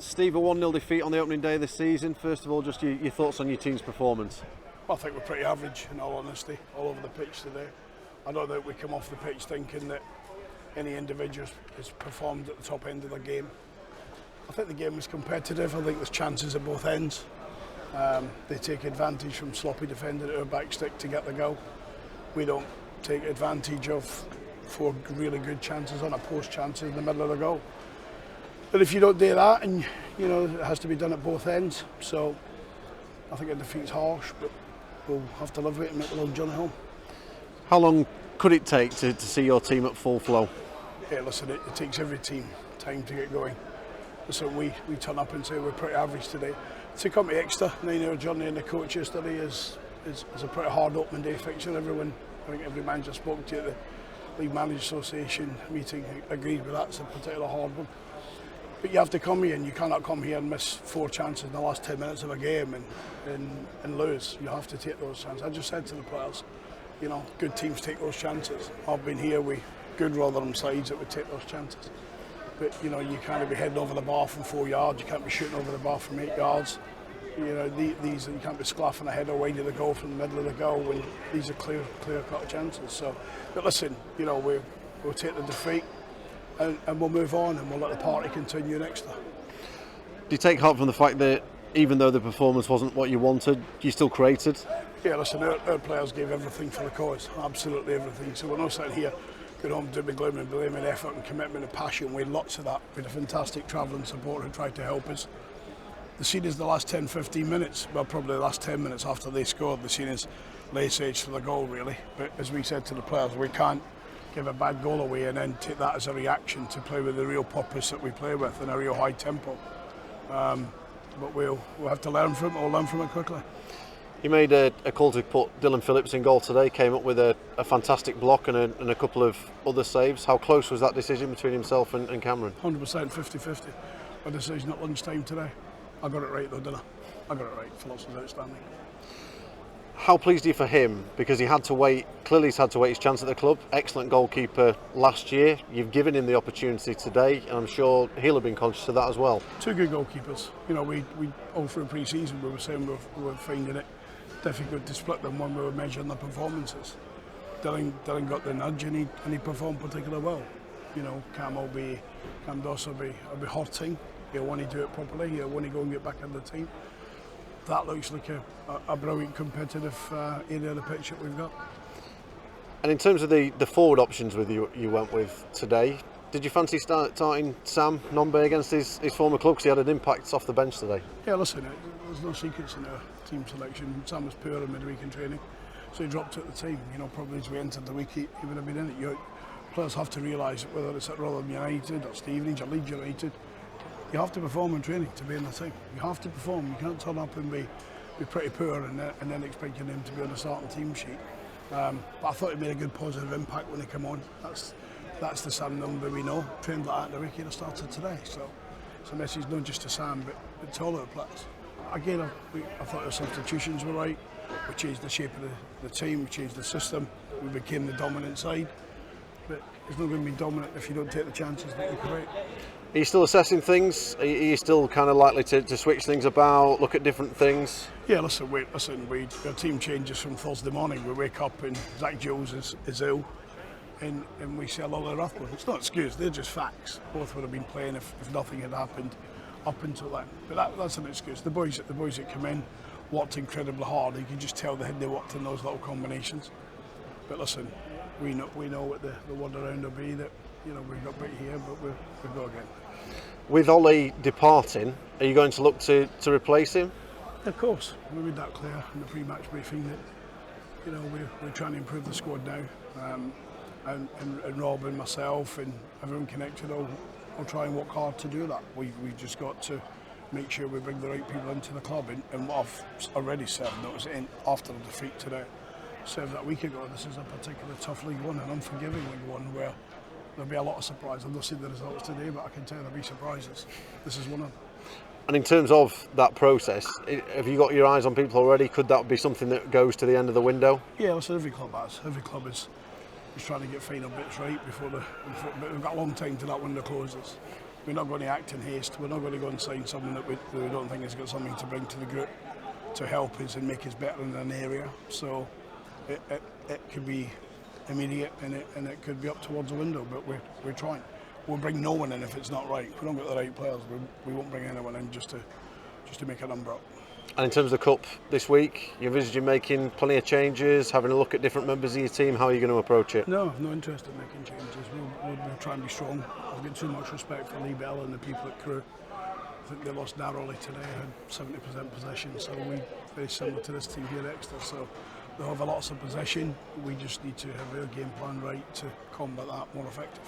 Steve, a 1-0 defeat on the opening day of the season. First of all, just your thoughts on your team's performance. Well, I think we're pretty average, in all honesty, all over the pitch today. I don't think we come off the pitch thinking that any individual has performed at the top end of the game. I think the game was competitive. I think there's chances at both ends. They take advantage from sloppy defending at our back stick to get the goal. We don't take advantage of 4 really good chances on a post chances in the middle of the goal. But if you don't do that, and it has to be done at both ends, so I think a defeat's harsh, but we'll have to live with it and make the long journey home. How long could it take to see your team at full flow? Yeah, listen, it takes every team time to get going. Listen, we turn up and say we're pretty average today. To come to Exeter, 9-hour journey, and the coach yesterday is a pretty hard opening day fixture. I think every manager spoke to at the League Managers Association meeting agreed with that. It's a particular hard one. But you have to come here, and you cannot come here and miss 4 chances in the last 10 minutes of a game and lose. You have to take those chances. I just said to the players, good teams take those chances. I've been here with good Rotherham sides that would take those chances. But you can't be heading over the bar from 4 yards. You can't be shooting over the bar from 8 yards. These you can't be sclaffing ahead or wide of the goal from the middle of the goal when these are clear cut chances. So, but listen, we'll take the defeat and we'll move on and we'll let the party continue next time. Do you take heart from the fact that even though the performance wasn't what you wanted, you still created? Yeah, listen, our players gave everything for the cause, absolutely everything. So we're not sitting here going home doom and gloom and blaming effort and commitment and passion. We had lots of that. We had a fantastic travelling support who tried to help us. The scene is the last 10-15 minutes, well probably the last 10 minutes after they scored, the scene is lay sage for the goal really. But as we said to the players, we can't give a bad goal away and then take that as a reaction to play with the real purpose that we play with in a real high tempo. But we'll have to learn from it, or learn from it quickly. You made a call to put Dylan Phillips in goal today, came up with a fantastic block and a couple of other saves. How close was that decision between himself and Cameron? 100% 50-50. My decision at lunchtime today. I got it right though, didn't I? I got it right. Phillips was outstanding. How pleased are you for him? Because he's had to wait his chance at the club. Excellent goalkeeper last year. You've given him the opportunity today, and I'm sure he'll have been conscious of that as well. 2 good goalkeepers. We all through pre-season we were saying we were finding it difficult to split them when we were measuring the performances. Dylan got the nudge and he performed particularly well. Cam Doss will be hurting. He'll want to do it properly. He'll want to go and get back in the team. That looks like a brilliant competitive area of the pitch that we've got. And in terms of the forward options you went with today, did you fancy starting Sam Nombe against his former club because he had an impact off the bench today? Yeah, listen, there's no secrets in our team selection. Sam was poor in midweek in training, so he dropped at the team. Probably as we entered the week, he would have been in it. Players have to realise that whether it's at Rotherham United or Stevenage or Leeds United, you have to perform in training to be in the team. You have to perform. You can't turn up and be pretty poor and then expect your name to be on the starting team sheet. But I thought it made a good positive impact when he came on. That's the Sam Nombe we know. Trained like that in the week, he'd have started today. So it's a message not just to Sam, but to all of the players. Again, I thought the substitutions were right. We changed the shape of the team, we changed the system. We became the dominant side. But it's not going to be dominant if you don't take the chances that you create. Are you still assessing things? Are you still kind of likely to switch things about, look at different things? Yeah, listen, our team changes from Thursday morning. We wake up and Zach Jones is ill and we sell all the Rathbone. It's not excuse, they're just facts. Both would have been playing if nothing had happened up until then. But that's an excuse. The boys that come in worked incredibly hard. You can just tell they worked in those little combinations. But listen, we know what the word around will be, that we've got beat here, but we'll go again. With Ollie departing, are you going to look to replace him? Of course, we made that clear in the pre-match briefing that we're trying to improve the squad now, and Rob and myself and everyone connected will try and work hard to do that. We've just got to make sure we bring the right people into the club, and what I've already said, that was after the defeat today, said that week ago, this is a particularly tough League One, an unforgiving League One where there'll be a lot of surprises. I've not seen the results today, but I can tell there'll be surprises. This is one of them. And in terms of that process, have you got your eyes on people already? Could that be something that goes to the end of the window? Yeah, listen, every club has. Every club is trying to get final bits right before but we've got a long time till that window closes. we're not going to act in haste. We're not going to go and sign someone that we don't think has got something to bring to the group to help us and make us better in an area. So it could be immediate and it could be up towards the window, but we're trying. We'll bring no one in if it's not right. If we don't get the right players, we won't bring anyone in just to make a number up. And in terms of the Cup this week, you envisaging making plenty of changes, having a look at different members of your team? How are you going to approach it? No interest in making changes. We'll try and be strong. I've got too much respect for Lee Bell and the people at Crewe. I think they lost narrowly today, had 70% possession, so we very similar to this team here at Exeter. So they'll have lots of possession. We just need to have our game plan right to combat that more effective.